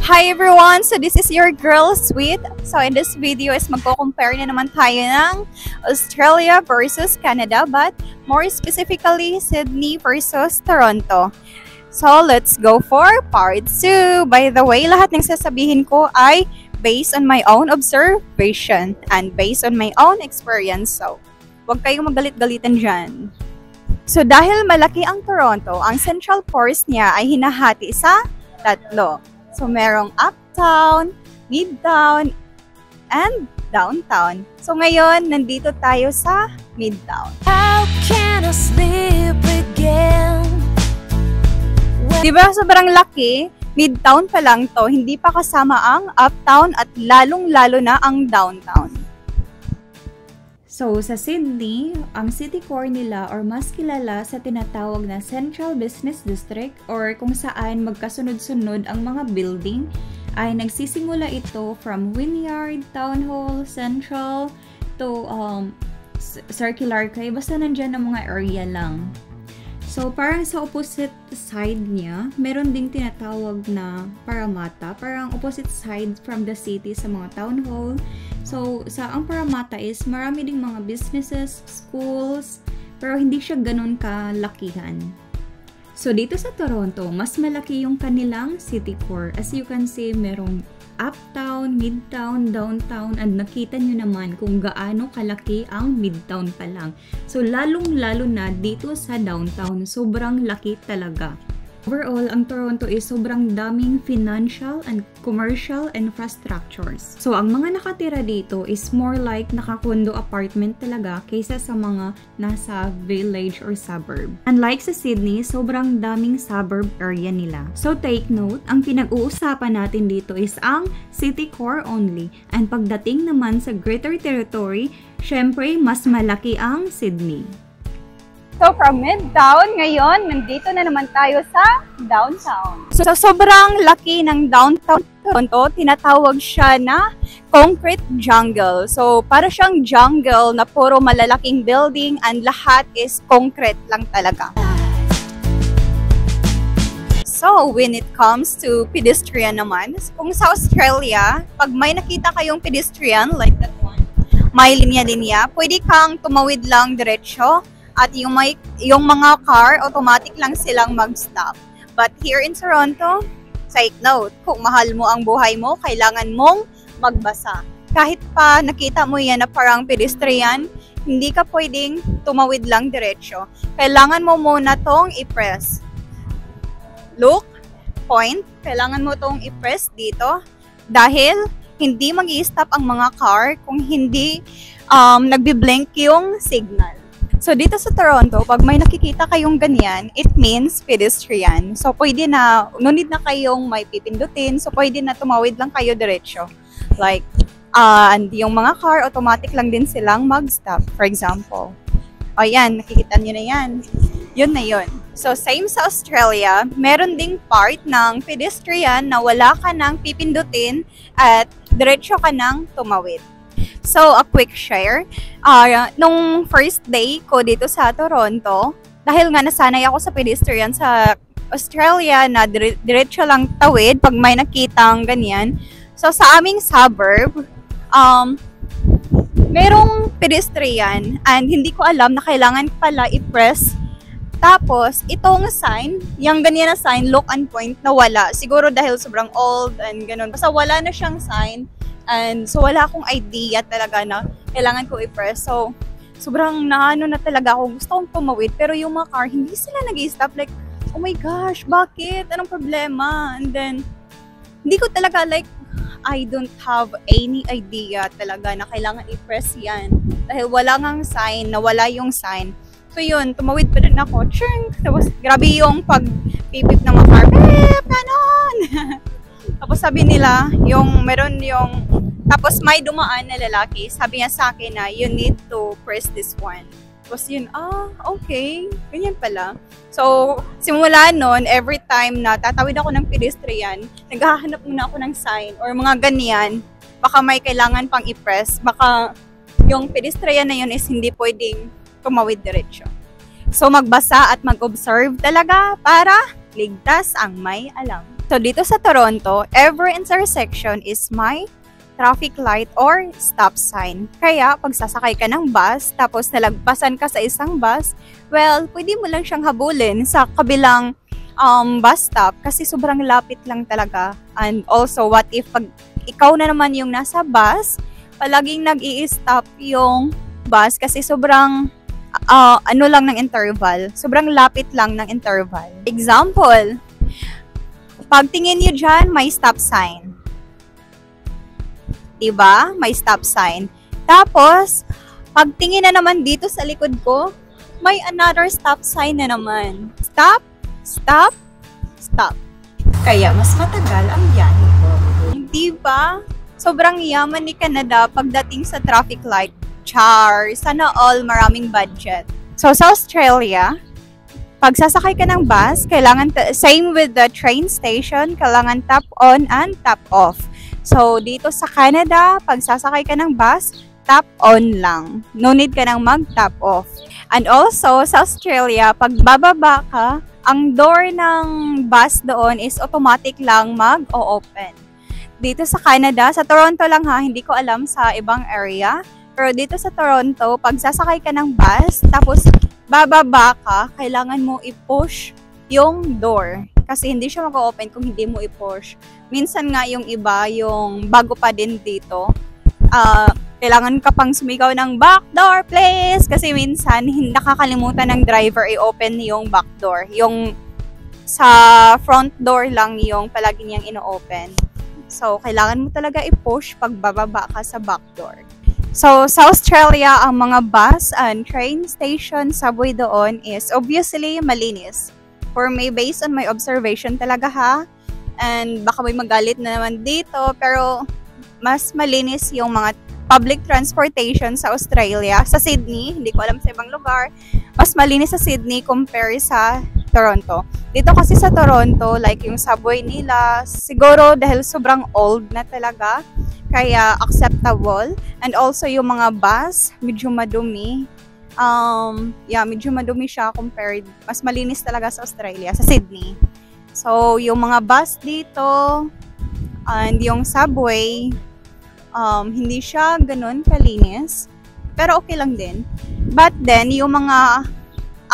Hi everyone! So this is your girl, Sweet. So in this video is magko-compare na naman tayo ng Australia versus Canada, but more specifically, Sydney versus Toronto. So let's go for part 2. By the way, lahat ng sasabihin ko ay based on my own observation and based on my own experience. So huwag kayong magalit-galitan dyan. So dahil malaki ang Toronto, ang central cores niya ay hinahati sa tatlo. So, merong uptown, midtown, and downtown. So, ngayon, nandito tayo sa midtown. How can I sleep again? Diba, sobrang laki? Midtown pa lang to. Hindi pa kasama ang uptown at lalong-lalo na ang downtown. So, sa Sydney, ang city core nila or mas kilala sa tinatawag na Central Business District or kung saan magkasunod-sunod ang mga building ay nagsisimula ito from Wynyard, Town Hall, Central to Circular Quay. Basta nandyan ang mga area lang. So, parang sa opposite side niya, meron ding tinatawag na Parramatta. Parang opposite side from the city sa mga town hall. So, sa ang Parramatta is marami ding mga businesses, schools, pero hindi siya ganun kalakihan. So, dito sa Toronto, mas malaki yung kanilang city core. As you can see, merong uptown, midtown, downtown, and nakita nyo naman kung gaano kalaki ang midtown pa lang. So, lalong-lalo na dito sa downtown, sobrang laki talaga. Overall, ang Toronto is sobrang daming financial and commercial infrastructures. So, ang mga nakatira dito is more like nakakondo apartment talaga kaysa sa mga nasa village or suburb. Unlike sa Sydney, sobrang daming suburb area nila. So, take note, ang pinag-uusapan natin dito is ang city core only. And pagdating naman sa greater territory, syempre, mas malaki ang Sydney. So, from midtown, ngayon, nandito na naman tayo sa downtown. So, sobrang laki ng downtown Toronto, tinatawag siya na concrete jungle. So, para siyang jungle na puro malalaking building and lahat is concrete lang talaga. So, when it comes to pedestrian naman, kung sa Australia, pag may nakita kayong pedestrian, like that one, may linya-linya, pwede kang tumawid lang diretsyo. At yung mga car, automatic lang silang mag-stop. But here in Toronto, take note, kung mahal mo ang buhay mo, kailangan mong magbasa. Kahit pa nakita mo yan na parang pedestrian, hindi ka pwedeng tumawid lang diretsyo. Kailangan mo muna tong i-press. Look, point, kailangan mo tong i-press dito. Dahil hindi mag-i-stop ang mga car kung hindi nagbi-blink yung signal. So, dito sa Toronto, pag may nakikita kayong ganyan, it means pedestrian. So, pwede na, no need na kayong may pipindutin. So, pwede na tumawid lang kayo diretsyo. Like, and yung mga car, automatic lang din silang mag-stop. For example. O yan, nakikita nyo na yan. Yun na yun. So, same sa Australia, meron ding part ng pedestrian na wala ka nang pipindutin at diretsyo ka nang tumawid. So, a quick share. Nung first day ko dito sa Toronto, dahil nga nasanay ako sa pedestrian sa Australia na diretso lang tawid pag may nakitang ganyan. So, sa aming suburb, merong pedestrian and hindi ko alam na kailangan pala i-press. Tapos, itong sign, yung ganyan na sign, look and point, na wala. Siguro dahil sobrang old and ganun. Basta wala na siyang sign. And so, wala akong idea talaga na kailangan ko i-press. So, sobrang naano na talaga ako. Gusto kong tumawid. Pero yung mga car, hindi sila nag-i-stop. Like, oh my gosh, bakit? Anong problema? And then, hindi ko talaga like, I don't have any idea talaga na kailangan i-press yan. Dahil wala ngang sign, nawala yung sign. So, yun, tumawid pa rin ako. Chink! Tapos, grabe yung pag-pipip ng mga car. Pip! Ganon! Tapos sabi nila, tapos may dumaan na lalaki, sabi niya sa akin na, you need to press this one. Tapos yun, okay, ganyan pala. So, simula nun, every time na tatawid ako ng pedestrian, naghahanap muna ako ng sign or mga ganyan, baka may kailangan pang i-press, baka yung pedestrian na yun is hindi pwedeng tumawid diretsyo. So, magbasa at mag-observe talaga para ligtas ang may alam. So dito sa Toronto, every intersection is may traffic light or stop sign. Kaya pag sasakay ka ng bus, tapos nalagpasan ka sa isang bus, well, pwede mo lang siyang habulin sa kabilang bus stop kasi sobrang lapit lang talaga. And also, what if pag ikaw na naman yung nasa bus, palaging nag-i-stop yung bus kasi sobrang ano lang ng interval. Sobrang lapit lang ng interval. Example, pag tingin nyo dyan, may stop sign. Diba? May stop sign. Tapos, pag tingin na naman dito sa likod ko, may another stop sign na naman. Stop, stop, stop. Kaya mas matagal ang biyahe ko. Diba? Sobrang yaman ni Canada pagdating sa traffic light. Char! Sana all maraming budget. So, sa Australia, pag sasakay ka ng bus, kailangan, same with the train station, kailangan tap on and tap off. So, dito sa Canada, pag sasakay ka ng bus, tap on lang. No need ka nang mag-tap off. And also, sa Australia, pag bababa ka, ang door ng bus doon is automatic lang mag-o-open. Dito sa Canada, sa Toronto lang ha, hindi ko alam sa ibang area. Pero dito sa Toronto, pag sasakay ka ng bus, tapos bababa ka, kailangan mo i-push yung door. Kasi hindi siya mag-open kung hindi mo i-push. Minsan nga yung iba, yung bago pa din dito, kailangan ka pang sumigaw ng back door, please! Kasi minsan, nakakalimutan ng driver i-open yung back door. Yung sa front door lang yung palagi niyang ino-open. So, kailangan mo talaga i-push pag bababa ka sa back door. So, sa Australia, ang mga bus and train station, subway doon is obviously malinis. For me, based on my observation talaga ha, and baka may magalit na naman dito, pero mas malinis yung mga public transportation sa Australia. Sa Sydney, hindi ko alam sa ibang lugar, mas malinis sa Sydney compare sa Toronto. Dito kasi sa Toronto, like yung subway nila, siguro dahil sobrang old na talaga, kaya acceptable. And also yung mga bus, medyo madumi. Medyo madumi siya compared, mas malinis talaga sa Australia, sa Sydney. So, yung mga bus dito, and yung subway, hindi siya ganun kalinis, pero okay lang din. But then, yung mga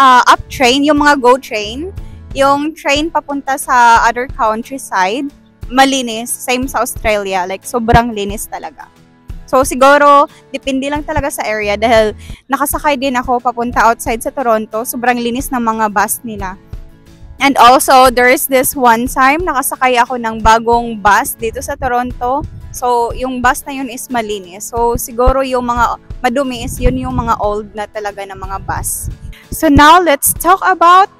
up train, yung mga GO train, yung train papunta sa other countryside, malinis, same sa Australia, like sobrang linis talaga. So, siguro, depende lang talaga sa area dahil nakasakay din ako papunta outside sa Toronto. Sobrang linis ng mga bus nila. And also, there's this one time, nakasakay ako ng bagong bus dito sa Toronto. So, yung bus na yun is malinis. So, siguro yung mga madumi is yun yung mga old na talaga na mga bus. So, now let's talk about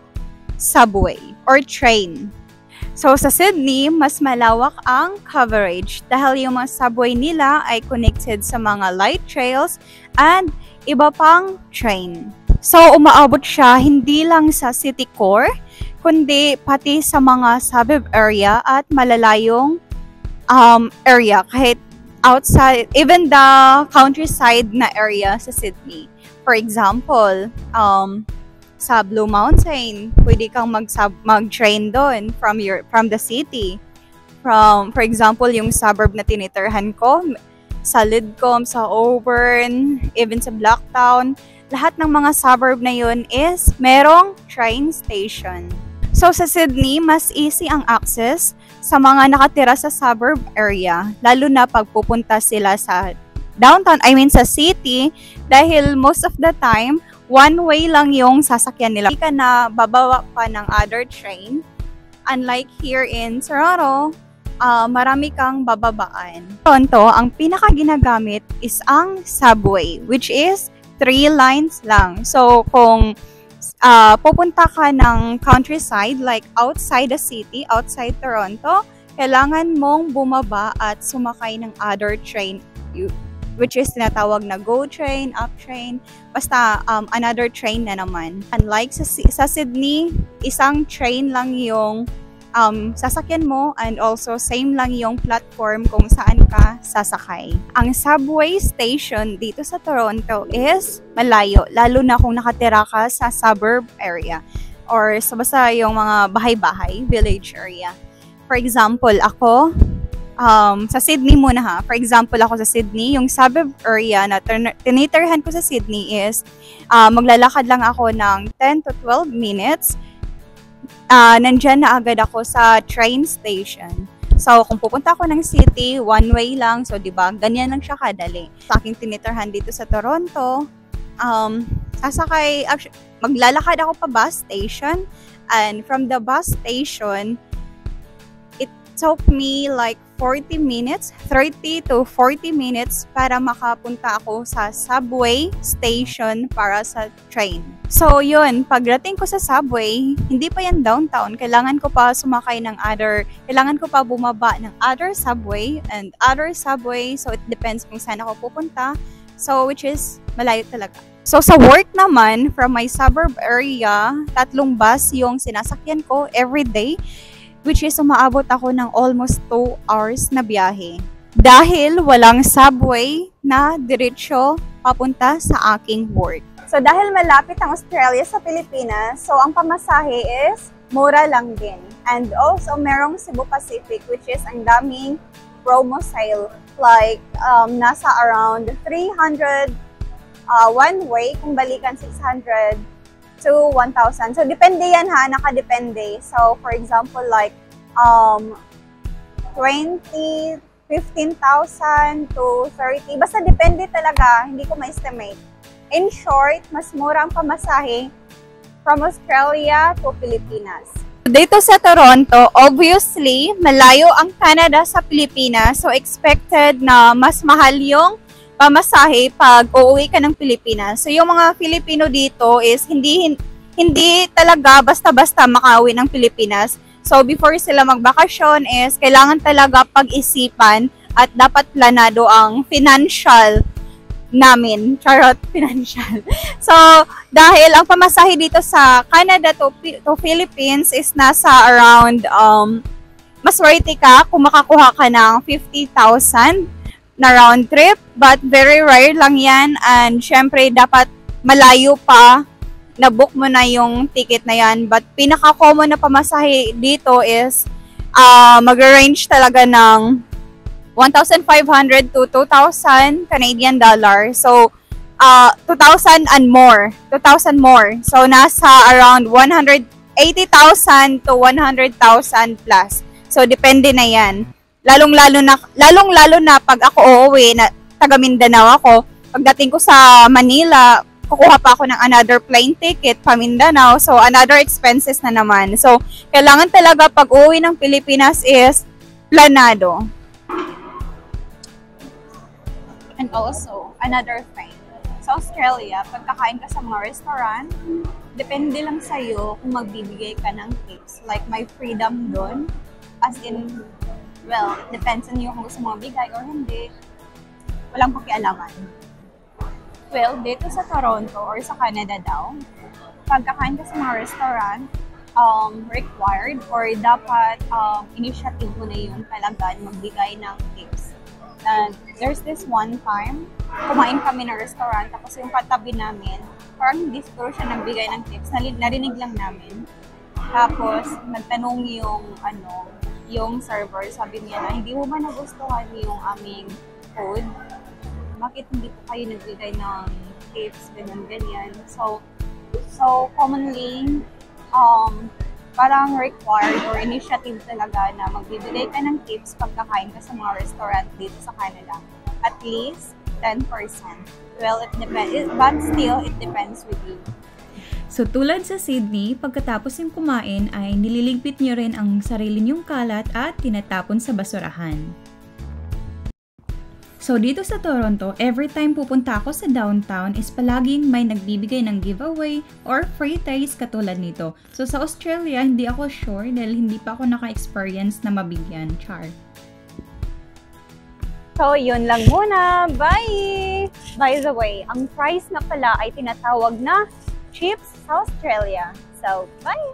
subway or train. So, sa Sydney, mas malawak ang coverage dahil yung mga subway nila ay connected sa mga light trails and iba pang train. So, umaabot siya hindi lang sa city core, kundi pati sa mga suburb area at malalayong area kahit outside, even the countryside na area sa Sydney. For example, sa Blue Mountain, pwede kang mag-train doon from the city. For example, yung suburb na tinitirhan ko, sa Lidcombe, sa Auburn, even sa Blacktown, lahat ng mga suburb na yun is merong train station. So, sa Sydney, mas easy ang access sa mga nakatira sa suburb area, lalo na pag pupunta sila sa downtown, sa city, dahil most of the time, one way lang yung sasakyan nila. Hindi ka na babawa pa ng other train. Unlike here in Toronto, marami kang bababaan. Toronto, ang pinaka-ginagamit is ang subway, which is 3 lines lang. So, kung pupunta ka ng countryside, like outside the city, outside Toronto, kailangan mong bumaba at sumakay ng other train, which is tinatawag na GO train, up train, basta another train na naman. Unlike sa Sydney, isang train lang yung sasakyan mo and also same lang yung platform kung saan ka sasakay. Ang subway station dito sa Toronto is malayo, lalo na kung nakatira ka sa suburb area or sa basta yung mga bahay-bahay, village area. for example, ako, sa Sydney muna ha. For example, ako sa Sydney, yung suburb area na tinitirhan ko sa Sydney is maglalakad lang ako ng 10 to 12 minutes. Nandyan na agad ako sa train station. So, kung pupunta ako ng city, one way lang. So, di ba, ganyan lang siya kadali. Sa aking tinitirhan dito sa Toronto, maglalakad ako pa bus station. And from the bus station, it took me like 40 minutes, 30 to 40 minutes para makapunta ako sa subway station para sa train. So yun, pagdating ko sa subway, hindi pa yan downtown. Kailangan ko pa kailangan ko pa bumaba ng other subway and other subway. So it depends kung saan ako pupunta. So which is malayo talaga. So sa work naman, from my suburb area, 3 bus yung sinasakyan ko every day. Which is umaabot ako ng almost 2 hours na biyahe. Dahil walang subway na diretsyo papunta sa aking work. So dahil malapit ang Australia sa Pilipinas, so ang pamasahe is mura lang din. And also merong Cebu Pacific which is ang daming promo sale. Like nasa around 300 one way, kung balikan 600 to 1,000. So, depende yan ha, nakadepende. So, for example, like, 20, 15,000 to 30. Basta depende talaga, hindi ko ma-estimate. In short, mas mura ang pamasahe from Australia to Pilipinas. Dito sa Toronto, obviously, malayo ang Canada sa Pilipinas. So, expected na mas mahal yung pamasahe pag uuwi ka ng Pilipinas. So, yung mga Filipino dito is hindi talaga basta-basta makauwi ng Pilipinas. So, before sila magbakasyon is kailangan talaga pag-isipan at dapat planado ang financial namin. Charot, financial. So, dahil ang pamasahe dito sa Canada to Philippines is nasa around, mas worthy ka kung makakuha ka ng 50,000 na round trip, but very rare lang yan, and syempre dapat malayo pa, na-book mo na yung ticket na yan, but pinaka-common na pamasahe dito is mag-range talaga ng 1,500 to 2,000 Canadian dollar, so 2,000 and more, 2,000 more, so nasa around 180,000 to 100,000 plus, so depende na yan. Lalong-lalo na pag ako uuwi, na taga Mindanao ako, pagdating ko sa Manila, kukuha pa ako ng another plane ticket pa Mindanao, so another expenses na naman. So, kailangan talaga pag uuwi ng Pilipinas is planado. And also, another thing, sa Australia, pag kakain ka sa mga restaurant, depende lang sa'yo kung magbibigay ka ng tips. Like, may freedom doon, as in, well, it depends on you kung gusto mo bigay or hindi. Walang pakialaman. Well, dito sa Toronto or sa Canada daw, pag kakain ka sa mga restaurant, required or dapat initiative mo na yun talaga magbigay ng tips. And there's this one time, kumain kami ng restaurant, tapos yung katabi namin, parang hindi siguro siya nagbigay ng tips, narinig lang namin. Tapos, nagtanong yung server, sabi niya na, hindi mo ba nagustuhan yung aming food? Bakit hindi po kayo nagbigay ng tips, ganyan. So commonly, parang required or initiative talaga na magbibigay ka ng tips pag kakain ka sa mga restaurant dito sa Canada. At least 10%. Well, it depends, but still, it depends with you. So tulad sa Sydney, pagkatapos yung kumain ay nililigpit nyo rin ang sarili nyong kalat at tinatapon sa basurahan. So dito sa Toronto, every time pupunta ako sa downtown is palaging may nagbibigay ng giveaway or free taste katulad nito. So sa Australia, hindi ako sure dahil hindi pa ako naka-experience na mabigyan. Char. So yun lang muna. Bye! By the way, ang price na pala ay tinatawag na chips sa Australia. So, bye!